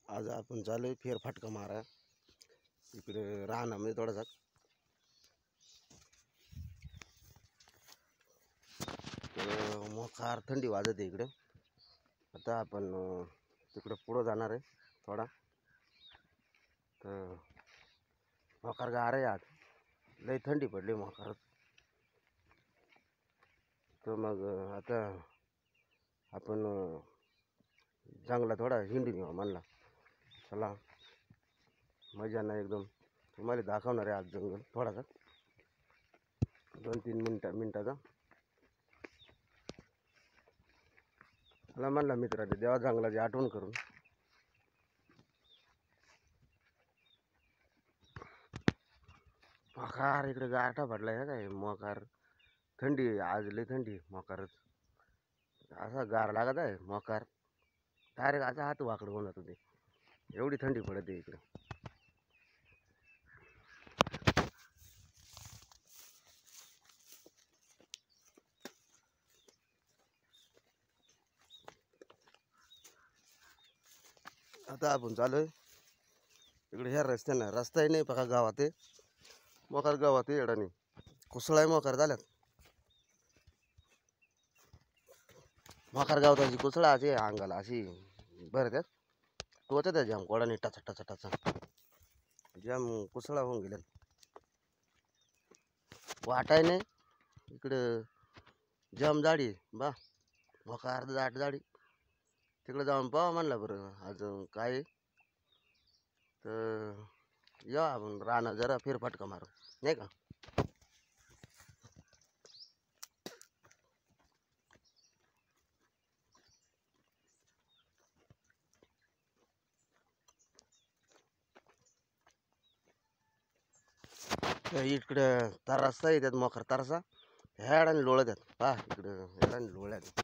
आज आपण चालू फेरफटका मारा इकडे रानामध्ये थोडासा मोकार थंडी वाजते इकडे। आता आपण तिकडे पुढे जाणार आहे थोडा, तर मोकार गार आहे आज, लई थंडी पडली मोकार। तर मग आता आपण जंगला थोडा हिंडून येऊ म्हणला, चला मजा नाही एकदम तुम्हाला दाखवणार आहे आज जंगल थोडासा 2-3 मिनिटाचा। मला म्हणला मित्राने देवा जंगलाची आठवण करून। मोकार इकडे गारठा पडलाय काय, मोकार थंडी आज लई थंडी मोकारच, असा गार लागत आहे मोकार डायरेक्ट असा हात वाकड होऊन जातो ते, एवढी थंडी पडते इकडे। आता आपण चालू इकडे ह्या रस्त्यानं, रस्ताही नाही पका गावात आहे, मोकार गावात आहे एडानी कुसळाय मोकार झाल्यात। मोकार गावताची कुसळा अशी अंगाला अशी बरं त्यात टोचत आहे जाम कोडाने टाचा टाचा टाचा, जाम कुसळा होऊन गेल्या। वाटाय नाही इकडं जाम जाडी बा, मोकार दाट जाडी। तिकडे जाऊन पाहा म्हणलं बरं आज काय, तर या आपण राहणं जरा फेरफटका मारू नाही का। इकडे तरासा येतात मोकार तरासा, ह्या अडाने लोळत आहेत पहा इकडे अडाने लोळ्यात।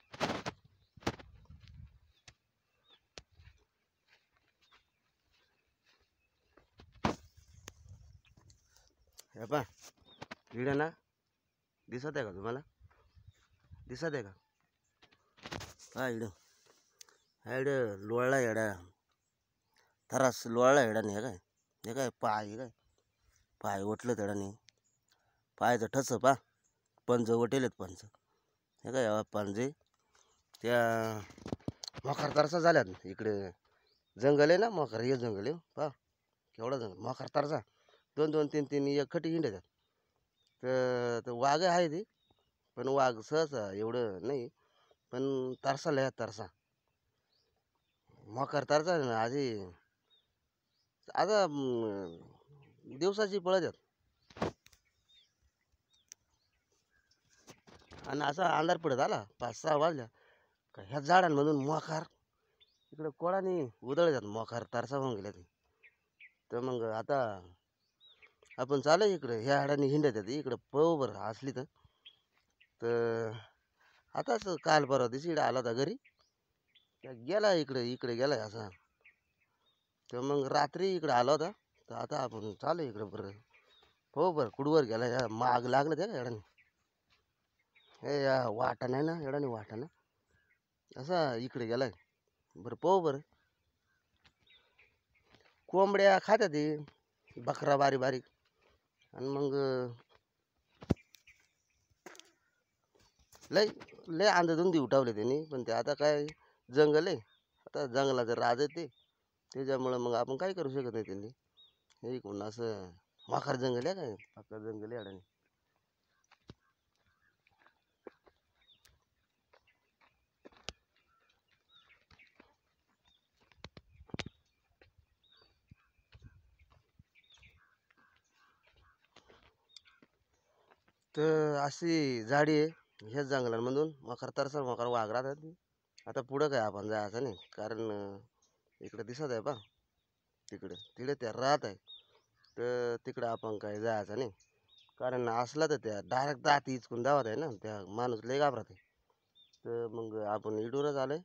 हे पहा इकडे ना दिसत आहे का तुम्हाला, दिसत आहे का पहा इकडं, ह्या इकडं लोळला एडा तरास लोळला एडाने, हे काय पाय, हे काय पाय ओटलं त्याडाने, पायाचं ठस पा पंज वटेलेत पंज, हे काय पंजे त्या मोकार तरसा झाल्यात। इकडे जंगल आहे ना मोकार, हे जंगल आहे पहा केवढा जंगल मोकार तरसा, 2-2 3-3 एक खटी हिंडतात। तर वाघ आहे ते, पण वाघ सहसा एवढं नाही, पण तरसा लय तरसा मोकार तरसा ना आधी आता दिवसाची पळत आहेत। आणि असा अंधार पडत आला 5-6 वाजल्या का ह्या झाडांमधून मोकार इकडे कोळाने उधळतात, मोकार तरसा होऊन गेल्या ते। तर मग आता आपण चालू इकडे ह्या हाडाने हिंडत येते इकडे पळू बरं असली तर आताच काल परवा दिवशी इकडे आला होता घरी, गेला इकडे गेलाय असा, तर मग रात्री इकडे आला होता। तर आता आपण चालू इकडे बरं हो बरं कुडवर गेला, या माग लागलं ते का एडाने, हे या वाटा नाही ना एडाने वाटा ना असा इकडे गेलाय बरं पाहू बरं। कोंबड्या खात्या ते बकरा बारीक बारीक, आणि मग लय लय अंधधुंदी उठावले त्यांनी, पण ते आता काय जंगल आहे, आता जंगलाचं राज आहे ते, त्याच्यामुळं मग आपण काय करू शकत नाही त्यांनी। हे कोण असं मोकार जंगल आहे काय, पक्का जंगल आहे अडाणी। तर अशी झाडी आहे ह्या जंगलांमधून मोकार तरसा मोकार वाघ राहतात। आता पुढं काय आपण जायचं नाही, कारण इकडे दिसत आहे पा तिकडे तिकडे त्या राहत आहे, तर तिकडे आपण काय जायचं नाही, कारण असला तर त्या डायरेक्ट दात इचकून धावत आहे ना, त्या माणूस लय घाबरत आहे। तर मग आपण इडूनच आलोय,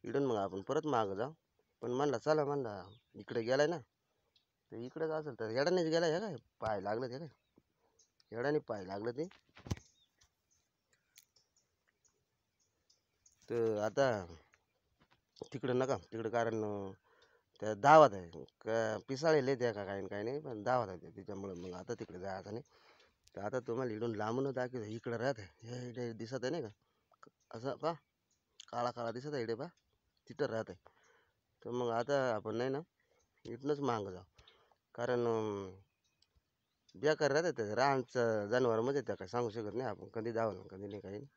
इडून मग आपण परत मागं जाऊ। पण म्हणला चला म्हणला इकडे गेलाय ना, तर इकडेच असेल तर येडानेच गेलाय, हे काय पाय लागलं ते काय येडाने पाय लागलं ते। तर आता तिकडं नका तिकडं, कारण त्या धावत आहे का पिसाळले त्या का काही काही नाही, पण धावत आहे त्याच्यामुळे मग आता तिकडे जायचं नाही. तर आता तुम्हाला इकडून लांबून दाखवतो, इकडं राहत आहे हे इकडे दिसत आहे नाही का, असं पा काळा काळा दिसत आहे इकडे पा, तिथं राहत आहे. तर मग आता आपण नाही ना इथनंच मागं जाऊ, कारण बेकार राहते ते रानचं जनावर म्हणजे त्या काय सांगू शकत नाही आपण, कधी जावं ना कधी नाही काही नाही.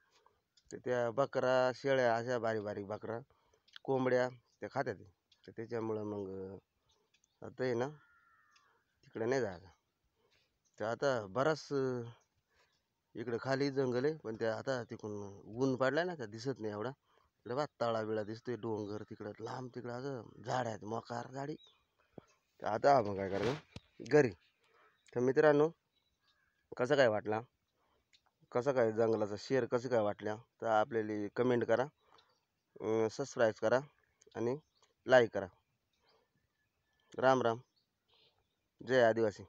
तर त्या बकरा शेळ्या अशा बारीक बारीक बकरा कोंबड्या त्या खात्यात. तर त्याच्यामुळं मग आता आहे ना तिकडे नाही जायचं. तर आता बराच इकडे खाली जंगल आहे, पण त्या आता तिकडून ऊन पडलाय ना, का दिसत नाही एवढा. इकडे बा तळा बिळा दिसतोय, डोंगर तिकडं लांब, तिकडं असं झाड आहेत मोकार झाडी. तर आता आपण काय करणार घरी. तर मित्रांनो, कसं काय वाटला, कसं काय जंगलाचा शेअर कसं काय वाटल्या, तर आपल्याला कमेंट करा, सबस्क्राईब करा आणि लाईक करा. राम राम, जय आदिवासी.